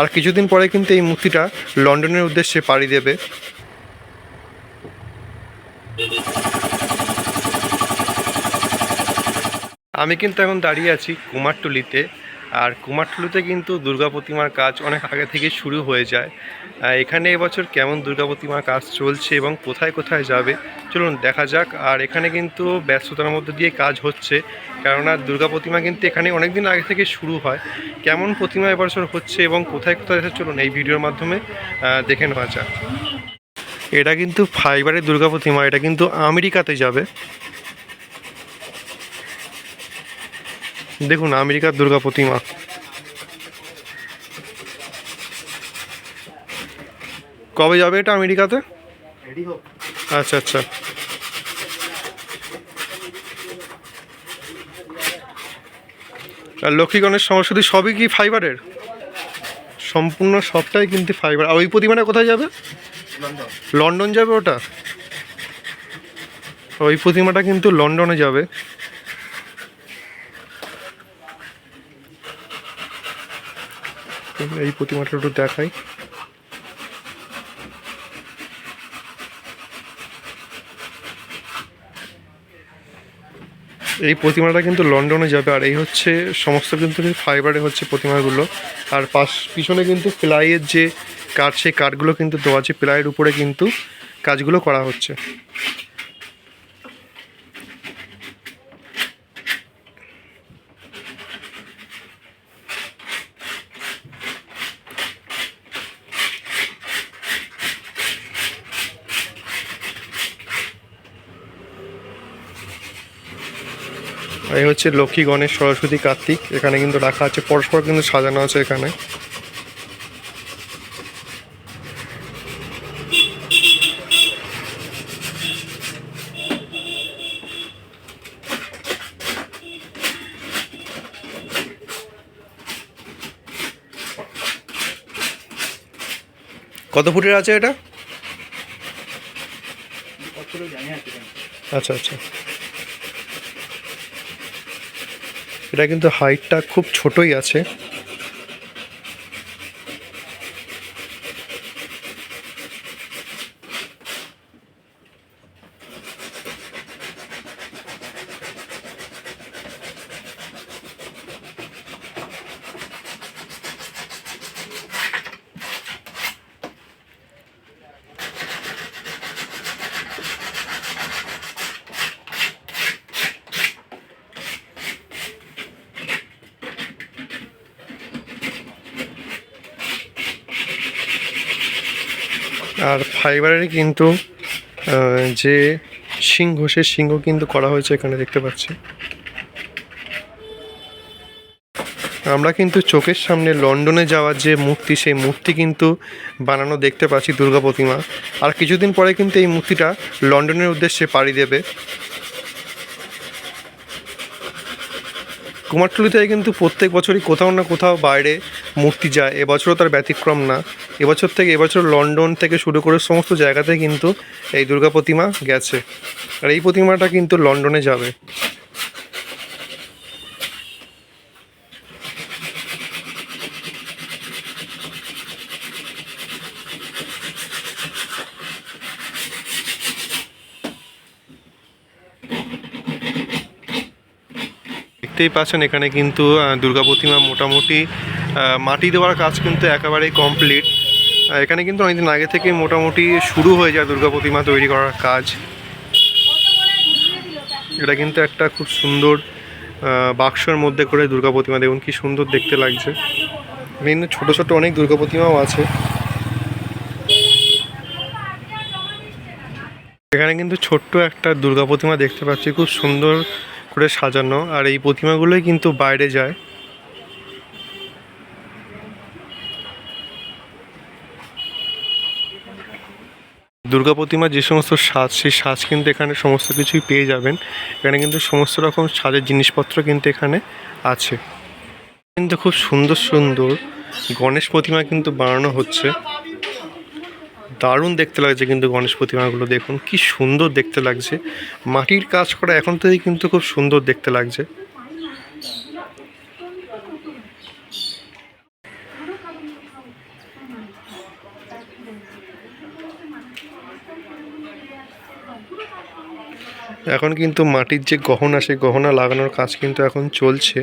আর কিছুদিন পরে কিন্তু এই মূর্তিটা লন্ডনের উদ্দেশ্যে পাড়ি দেবে। আমি কিন্তু এখন দাঁড়িয়ে আছি কুমারটুলিতে। আর কুমারটুলিতে কিন্তু দুর্গা প্রতিমার কাজ অনেক আগে থেকে শুরু হয়ে যায়। এখানে এবছর কেমন দুর্গা প্রতিমার কাজ চলছে এবং কোথায় কোথায় যাবে চলুন দেখা যাক। আর এখানে কিন্তু ব্যস্ততার মধ্যে দিয়ে কাজ হচ্ছে, কেননা দুর্গা প্রতিমা কিন্তু এখানে অনেক দিন আগে থেকে শুরু হয়। কেমন প্রতিমা এবছর হচ্ছে এবং কোথায় কোথায় চলুন এই ভিডিওর মাধ্যমে দেখে নেওয়া যাক। এটা কিন্তু ফাইবারের দুর্গা প্রতিমা, এটা কিন্তু আমেরিকাতে যাবে। দেখুন আমেরিকার দুর্গা প্রতিমা। কবে যাবে এটা আমেরিকাতে? আচ্ছা আচ্ছা। আর লক্ষ্মী গণেশ সরস্বতী সবই কি ফাইবারের? সম্পূর্ণ সবটাই কিন্তু ফাইবার। আর ওই প্রতিমাটা কোথায় যাবে? লন্ডন যাবে ওটা। ওই প্রতিমাটা কিন্তু লন্ডনে যাবে। এই প্রতিমাটা একটু দেখাই। এই প্রতিমাটা কিন্তু লন্ডনে যাবে। আর এই হচ্ছে সমস্ত কিন্তু ফাইবারে হচ্ছে প্রতিমাগুলো। আর পিছনে কিন্তু প্লাইয়ের যে কাঠ, সেই কাঠগুলো কিন্তু দেওয়া আছে, প্লাইয়ের উপরে কিন্তু কাজগুলো করা হচ্ছে। এই হচ্ছে লক্ষ্মী গণেশ সরস্বতী কার্তিক, এখানে কিন্তু রাখা আছে, পরস্পর কিন্তু সাজানো আছে এখানে। কত ফুটের আছে এটা? আচ্ছা আচ্ছা। এটা কিন্তু হাইটটা খুব ছোটই আছে। আর ফাইবারের কিন্তু যে সিংহ, সে সিংহ কিন্তু করা হয়েছে এখানে দেখতে পাচ্ছি। আমরা কিন্তু চোখের সামনে লন্ডনে যাওয়ার যে মূর্তি, সেই মূর্তি কিন্তু বানানো দেখতে পাচ্ছি দুর্গা প্রতিমা। আর কিছুদিন পরে কিন্তু এই মূর্তিটা লন্ডনের উদ্দেশ্যে পাড়ি দেবে। কুমারটুলি থেকে কিন্তু প্রত্যেক বছরই কোথাও না কোথাও বাইরে মূর্তি যায়, এবছরও তার ব্যতিক্রম না। এবছর লন্ডন থেকে শুরু করে সমস্ত জায়গাতে কিন্তু এই দুর্গা প্রতিমা গেছে। আর এই প্রতিমাটা কিন্তু লন্ডনে যাবে। দেখতেই পাচ্ছেন এখানে কিন্তু দুর্গা প্রতিমা মোটামুটি মাটি দেওয়ার কাজ কিন্তু একেবারেই কমপ্লিট। এখানে কিন্তু অনেকদিন আগে থেকে মোটামুটি শুরু হয়ে যায় দুর্গা প্রতিমা তৈরি করার কাজ। এটা কিন্তু একটা খুব সুন্দর বাক্সের মধ্যে করে দুর্গা প্রতিমা, দেখুন কি সুন্দর দেখতে লাগছে। কিন্তু ছোট ছোট অনেক দুর্গা প্রতিমাও আছে এখানে। কিন্তু ছোট্ট একটা দুর্গা প্রতিমা দেখতে পাচ্ছি, খুব সুন্দর করে সাজানো। আর এই প্রতিমাগুলোই কিন্তু বাইরে যায়। দুর্গা প্রতিমার যে সমস্ত সাজ, সেই সাজ কিন্তু এখানে সমস্ত কিছুই পেয়ে যাবেন। এখানে কিন্তু সমস্ত রকম সাজের জিনিসপত্র কিন্তু এখানে আছে। কিন্তু খুব সুন্দর সুন্দর গণেশ প্রতিমা কিন্তু বানানো হচ্ছে, দারুণ দেখতে লাগছে কিন্তু গণেশ প্রতিমাগুলো দেখুন কি সুন্দর দেখতে লাগছে। মাটির কাজ করা এখন থেকেই কিন্তু খুব সুন্দর দেখতে লাগছে। এখন কিন্তু মাটির যে গহনা, সেই গহনা লাগানোর কাজ কিন্তু এখন চলছে।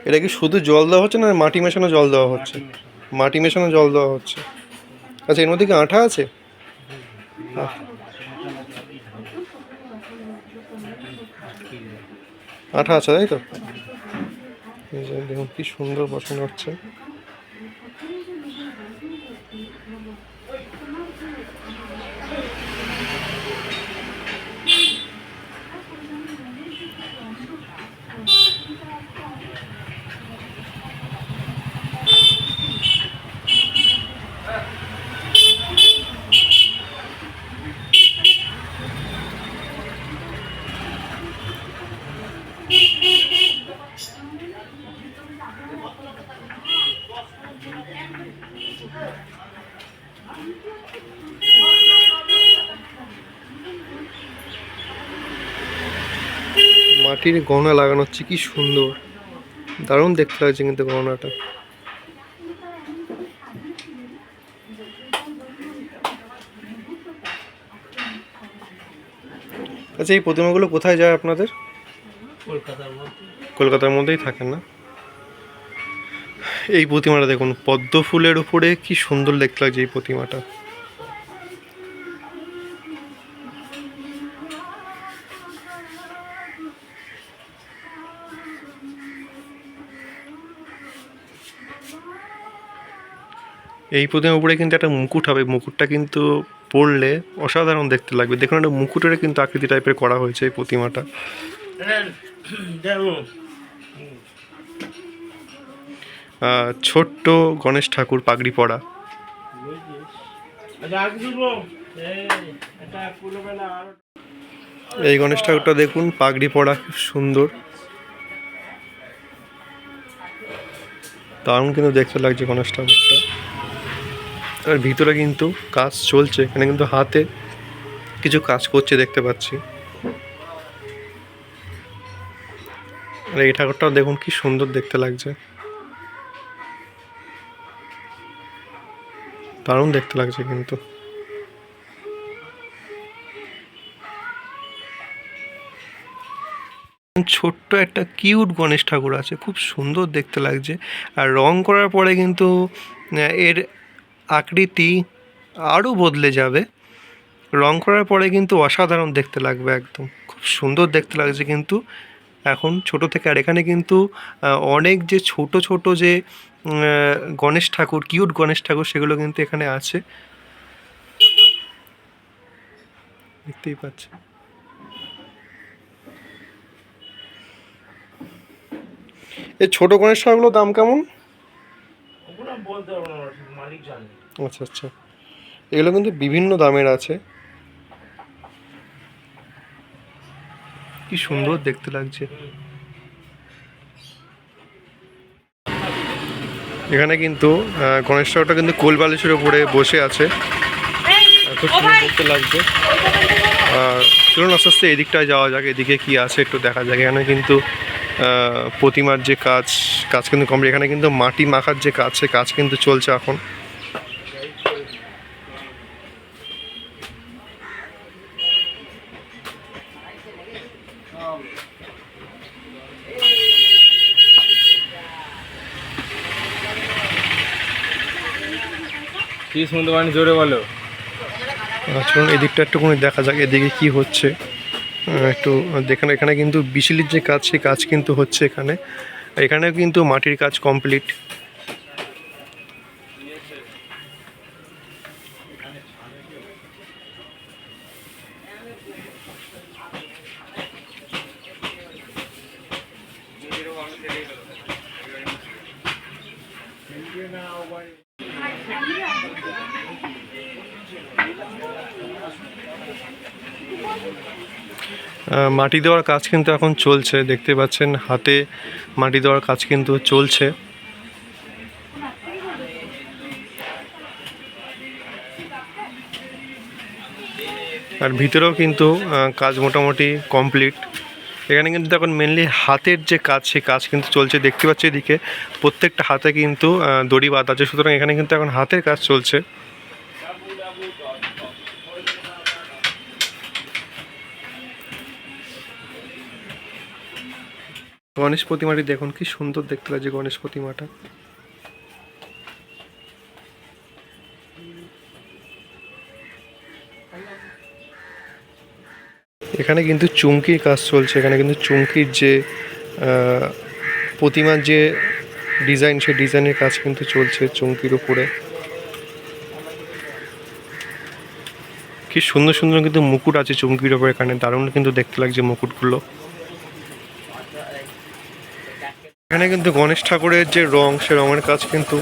এটা কি শুধু জল দেওয়া হচ্ছে না মাটি মেশানো জল দেওয়া হচ্ছে? মাটি মেশানো জল দেওয়া হচ্ছে। আচ্ছা, এর মধ্যে কি আঠা আছে? আঠা আছে, তাই তো? দেখুন কি সুন্দর বসানো হচ্ছে। মাটির গহনা লাগানো হচ্ছে, কি সুন্দর, দারুণ দেখতে লাগছে কিন্তু গহনাটা। আচ্ছা, এই প্রতিমাগুলো কোথায় যায় আপনাদের? কলকাতার মধ্যেই থাকেন না? এই প্রতিমাটা দেখুন, পদ্ম ফুলের উপরে কি সুন্দর দেখতে লাগছে এই প্রতিমাটা। এই প্রতিমার উপরে কিন্তু একটা মুকুট হবে, মুকুটটা কিন্তু পরলে অসাধারণ দেখতে লাগবে। দেখুন, একটা মুকুটের কিন্তু আকৃতি টাইপের করা হয়েছে এই প্রতিমাটা। ছোট্ট গণেশ ঠাকুর পাগড়ি পরা। এই গণেশ ঠাকুরটা দেখুন, পাগড়ি পরা, খুব সুন্দর, দারুণ কিন্তু দেখতে লাগছে গণেশ ঠাকুরটা। আর ভিতরে কিন্তু কাজ চলছে, এখানে কিন্তু হাতে কিছু কাজ করছে দেখতে পাচ্ছি। আর এই ঠাকুরটাও দেখুন কি সুন্দর দেখতে লাগছে, দারুণ দেখতে লাগছে কিন্তু। ছোট্ট একটা কিউট গণেশ ঠাকুর আছে, খুব সুন্দর দেখতে লাগছে। আর রং করার পরে কিন্তু এর আকৃতি আরও বদলে যাবে। রং করার পরে কিন্তু অসাধারণ দেখতে লাগবে, একদম খুব সুন্দর দেখতে লাগছে কিন্তু এখন ছোট থেকে। আর এখানে কিন্তু অনেক যে ছোট ছোট যে গণেশ ঠাকুর, কিউট গণেশ ঠাকুর, সেগুলো কিন্তু এখানে আছে, দেখতেই পাচ্ছি। এই ছোট গণেশ ঠাকুরগুলোর দাম কেমন? আচ্ছা আচ্ছা, এগুলো কিন্তু বিভিন্ন দামের আছে, কি সুন্দর দেখতে লাগছে। এখানে কিন্তু গণেশ ঠাকুরটা কিন্তু কোল বালিশের উপরে বসে আছে, খুব সুন্দর দেখতে লাগছে। চলুন আস্তে আস্তে এদিকটায় যাওয়া যাক, এদিকে কি আছে একটু দেখা যাক। এখানে কিন্তু প্রতিমার যে কাজ কিন্তু কমপ্লিট। এখানে কিন্তু মাটি মাখার যে কাজ, সে কাজ কিন্তু চলছে এখন। কি শুনতে পারেন, জোরে বলো। চলুন এদিকটা একটুখানি দেখা যাক, এদিকে কি হচ্ছে একটু দেখেন। এখানে কিন্তু বিচলির যে কাজ, সেই কাজ কিন্তু হচ্ছে এখানে। এখানেও কিন্তু মাটির কাজ কমপ্লিট। মাটি দেওয়ার কাজ কিন্তু এখন চলছে, দেখতে পাচ্ছেন হাতে মাটি দেওয়ার কাজ কিন্তু চলছে। আর ভিতরেও কিন্তু কাজ মোটামুটি কমপ্লিট। এখানে কিন্তু এখন মেনলি হাতের যে কাজ, সেই কাজ কিন্তু চলছে। দেখতে পাচ্ছি এদিকে প্রত্যেকটা হাতে কিন্তু দড়ি বাঁধা আছে, সুতরাং এখানে কিন্তু এখন হাতের কাজ চলছে। গণেশ প্রতিমাটি দেখুন কি সুন্দর দেখতে লাগছে গণেশ প্রতিমাটা। এখানে কিন্তু চুমকির কাজ চলছে। এখানে কিন্তু চুমকির যে প্রতিমার যে ডিজাইন, সেই ডিজাইনের কাজ কিন্তু চলছে চুমকির উপরে। কি সুন্দর সুন্দর কিন্তু মুকুট আছে চুমকির উপরে, এখানে দারুণ কিন্তু দেখতে লাগছে মুকুটগুলো। এখানে কিন্তু গণেশ ঠাকুরের যে রং, সে রঙের কাজ কিন্তু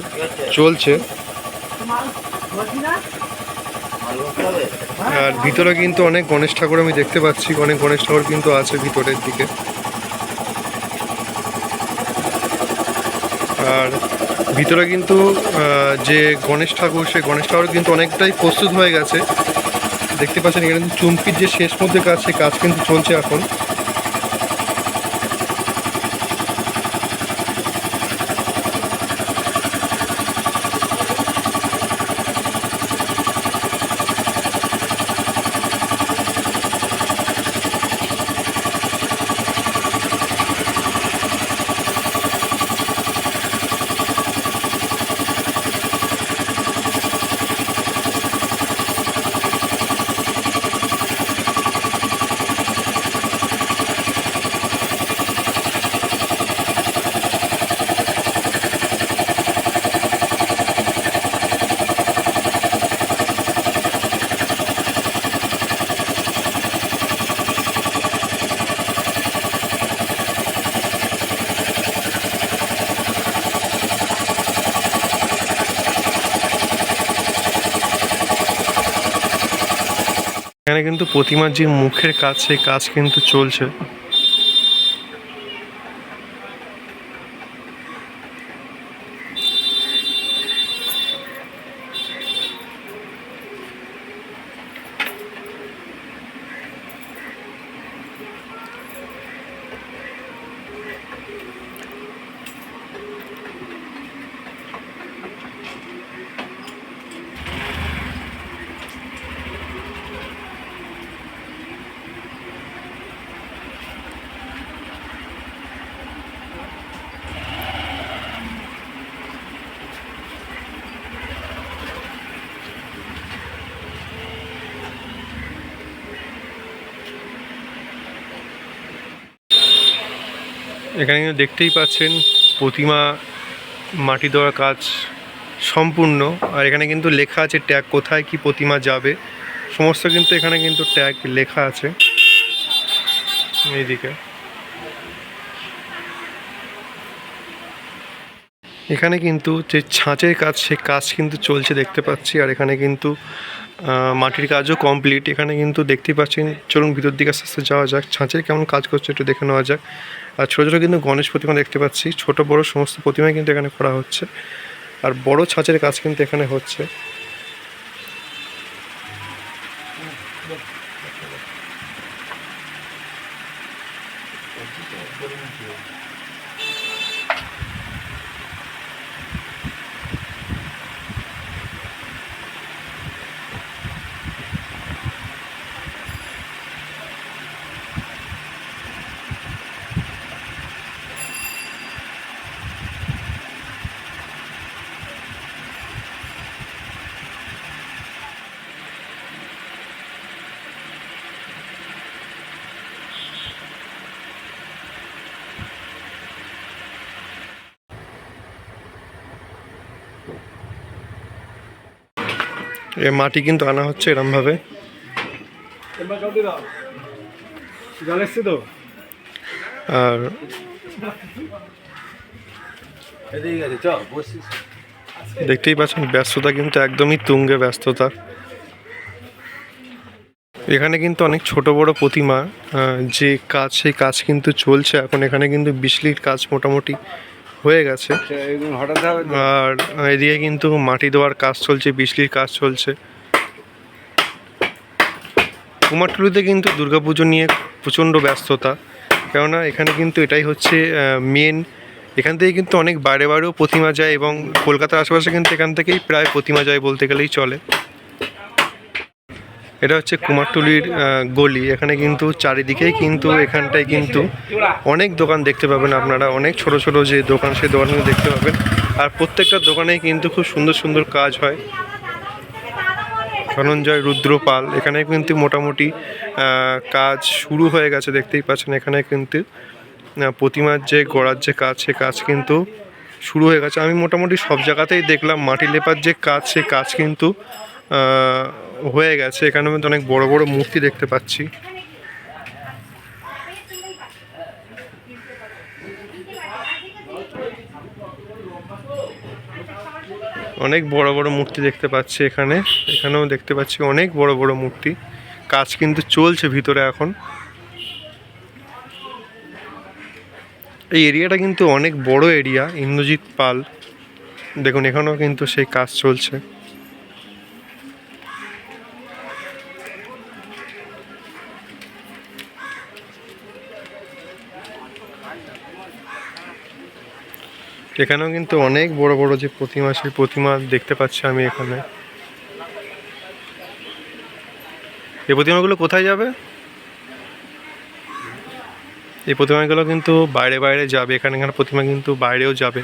চলছে। আর ভিতরে কিন্তু অনেক গণেশ ঠাকুর আমি দেখতে পাচ্ছি, অনেক গণেশ ঠাকুর কিন্তু আছে ভিতরের দিকে। আর ভিতরে কিন্তু যে গণেশ ঠাকুর, সেই গণেশ ঠাকুর কিন্তু অনেকটাই প্রস্তুত হয়ে গেছে। দেখতে পাচ্ছেন এখানে কিন্তু চুমকির যে শেষ মধ্যে কাজ, সেই কাজ কিন্তু চলছে এখন। এখানে কিন্তু প্রতিমার যে মুখের কাজ, সেই কাজ কিন্তু চলছে। এখানে কিন্তু দেখতেই পাচ্ছেন প্রতিমা মাটি দেওয়ার কাজ সম্পূর্ণ। আর এখানে কিন্তু লেখা আছে ট্যাগ, কোথায় কি প্রতিমা যাবে সমস্ত কিন্তু এখানে কিন্তু ট্যাগ লেখা আছে এইদিকে। এখানে কিন্তু যে ছাঁচের কাজ, সে কাজ কিন্তু চলছে দেখতে পাচ্ছি। আর এখানে কিন্তু মাটির কাজও কমপ্লিট। এখানে কিন্তু দেখতেই পাচ্ছেন, চলুন ভিতর দিকে আস্তে আস্তে যাওয়া যাক, ছাঁচের কেমন কাজ করছে একটু দেখে নেওয়া যাক। আর ছোটো ছোটো কিন্তু গণেশ প্রতিমা দেখতে পাচ্ছি, ছোট বড় সমস্ত প্রতিমাই কিন্তু এখানে করা হচ্ছে। আর বড় ছাঁচের কাজ কিন্তু এখানে হচ্ছে। এ মাটি কিন্তু আনা হচ্ছে এরমভাবে। আর দেখতেই পাচ্ছেন ব্যস্ততা কিন্তু একদমই তুঙ্গে ব্যস্ততা। এখানে কিন্তু অনেক ছোট বড় প্রতিমা যে কাজ, সেই কাজ কিন্তু চলছে এখন। এখানে কিন্তু বিজলির কাজ মোটামুটি হয়ে গেছে। আর এদিকে কিন্তু মাটি দেওয়ার কাজ চলছে, বিজলির কাজ চলছে। কুমারটুলিতে কিন্তু দুর্গাপুজো নিয়ে প্রচণ্ড ব্যস্ততা, কেননা এখানে কিন্তু এটাই হচ্ছে মেন। এখান থেকে কিন্তু অনেক বাইরে বাইরেও প্রতিমা যায় এবং কলকাতার আশেপাশে কিন্তু এখান থেকেই প্রায় প্রতিমা যায় বলতে গেলেই চলে। এটা হচ্ছে কুমারটুলির গলি। এখানে কিন্তু চারিদিকেই কিন্তু এখানটায় কিন্তু অনেক দোকান দেখতে পাবেন আপনারা, অনেক ছোট ছোট যে দোকান সেই দোকানগুলো দেখতে পাবেন। আর প্রত্যেকটা দোকানেই কিন্তু খুব সুন্দর সুন্দর কাজ হয়। ধনঞ্জয় রুদ্রপাল এখানে কিন্তু মোটামুটি কাজ শুরু হয়ে গেছে, দেখতেই পাচ্ছেন। এখানে কিন্তু প্রতিমার যে গড়ার যে কাজ সে কাজ কিন্তু শুরু হয়ে গেছে। আমি মোটামুটি সব জায়গাতেই দেখলাম মাটি লেপার যে কাজ সে কাজ কিন্তু হয়ে গেছে। এখানে কিন্তু অনেক বড় বড় মূর্তি দেখতে পাচ্ছি। অনেক বড় বড় মূর্তি দেখতে পাচ্ছি এখানে। এখানেও দেখতে পাচ্ছি অনেক বড় বড় মূর্তি। কাজ কিন্তু চলছে ভিতরে এখন। এই এরিয়াটা কিন্তু অনেক বড় এরিয়া। ইন্দ্রজিৎ পাল দেখুন, এখানেও কিন্তু সেই কাজ চলছে। এখানেও কিন্তু অনেক বড় বড় যে প্রতিমা সেই প্রতিমা দেখতে পাচ্ছি আমি এখানে। এই প্রতিমাগুলো কোথায় যাবে? এই প্রতিমাগুলো কিন্তু বাইরে বাইরে যাবে। এখানে প্রতিমা কিন্তু বাইরেও যাবে।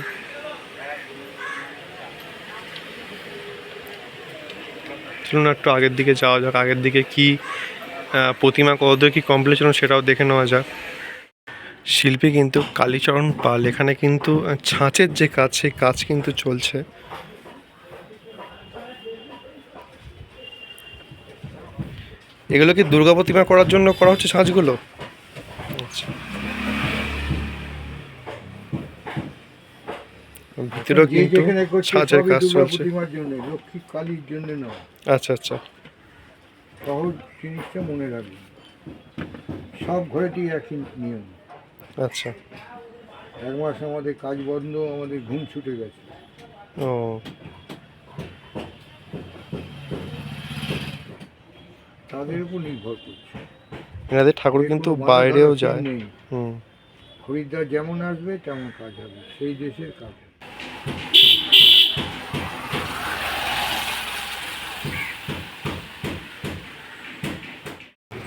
চলুন একটু আগের দিকে যাওয়া যাক, আগের দিকে কি প্রতিমা কতদূর কি কমপ্লিট সেটাও দেখে নেওয়া যাক। শিল্পী কিন্তু কালীচরণ পাল। এখানে কিন্তু ছাঁচের যে কাজ সেই কাজ কিন্তু চলছে। এগুলো কি দুর্গা প্রতিমা করার জন্য করা হচ্ছে ছাঁচগুলো? আচ্ছা, ভিতরেও কিন্তু ছাঁচের কাজ চলছে। লক্ষ্মী কালীর জন্য নয়। আচ্ছা আচ্ছা, সহজ জিনিসটা মনে রাখবেন, সব ঘরেতেই একই নিয়ম। আচ্ছা, এক মাস আমাদের কাজ বন্ধ, আমাদের ঘুম ছুটে গেছে। ও তাদের উপর নির্ভর করছে। এনাদের ঠাকুর কিন্তু বাইরেও যায়। হুম, খরিদ্দার যেমন আসবে তেমন কাজ হবে, সেই দেশের কাজ হবে।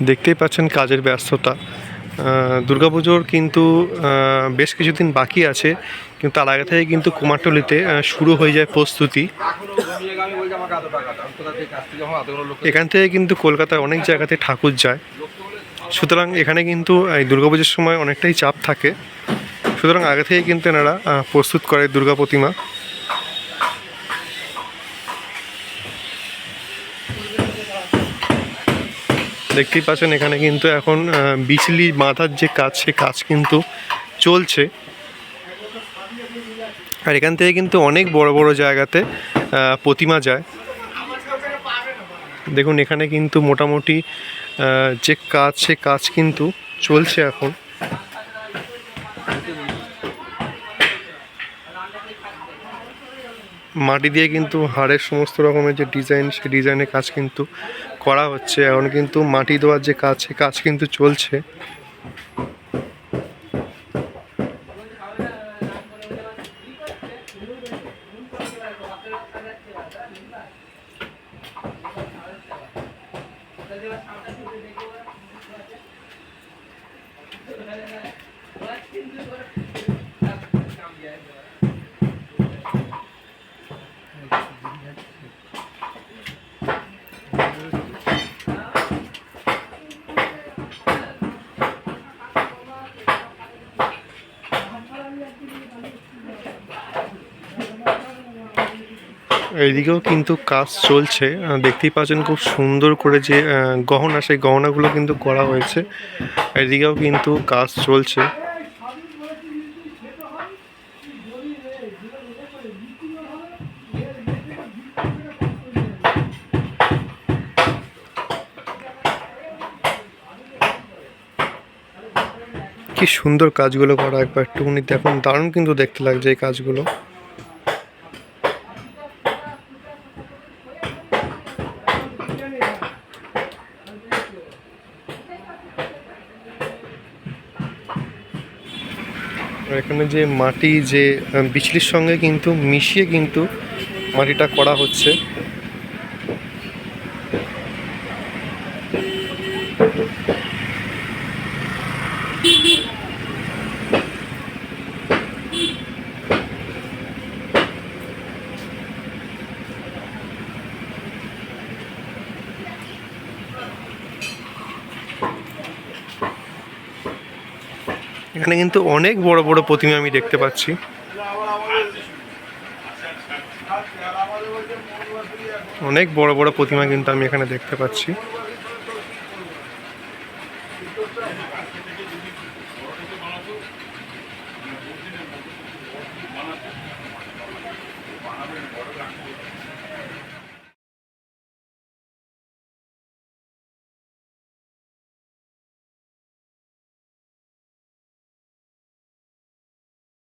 দেখতেই পাচ্ছেন কাজের ব্যস্ততা। দুর্গাপুজোর কিন্তু বেশ কিছুদিন বাকি আছে, কিন্তু তার আগে থেকে কিন্তু কুমারটুলিতে শুরু হয়ে যায় প্রস্তুতি। এখান থেকে কিন্তু কলকাতায় অনেক জায়গাতে ঠাকুর যায়, সুতরাং এখানে কিন্তু এই দুর্গাপুজোর সময় অনেকটাই চাপ থাকে। সুতরাং আগে থেকে কিন্তু এনারা প্রস্তুত করে দুর্গা প্রতিমা। দেখতেই পাচ্ছেন এখানে কিন্তু এখন বিচলি বাঁধার যে কাজ সে কাজ কিন্তু চলছে। আর এখান থেকে কিন্তু অনেক বড় বড় জায়গাতে প্রতিমা যায়। দেখুন এখানে কিন্তু মোটামুটি যে কাজ সে কাজ কিন্তু চলছে এখন। মাটি দিয়ে কিন্তু হাড়ের সমস্ত রকমের যে ডিজাইন সেই ডিজাইনের কাজ কিন্তু করা হচ্ছে। এখন কিন্তু মাটি দেওয়ার যে কাজ সে কাজ কিন্তু চলছে। এইদিকেও কিন্তু কাজ চলছে। দেখতেই পাচ্ছেন খুব সুন্দর করে যে গহনা সেই গহনাগুলো কিন্তু করা হয়েছে। এদিকেও কিন্তু কাজ চলছে। কি সুন্দর কাজগুলো করা, একবার একটুখানি দেখুন, দারুণ কিন্তু দেখতে লাগছে এই কাজগুলো। আর এখানে যে মাটি যে বিচলির সঙ্গে কিন্তু মিশিয়ে কিন্তু মাটিটা করা হচ্ছে। এখানে কিন্তু অনেক বড় বড় প্রতিমা আমি দেখতে পাচ্ছি। অনেক বড় বড় প্রতিমা কিন্তু আমি এখানে দেখতে পাচ্ছি।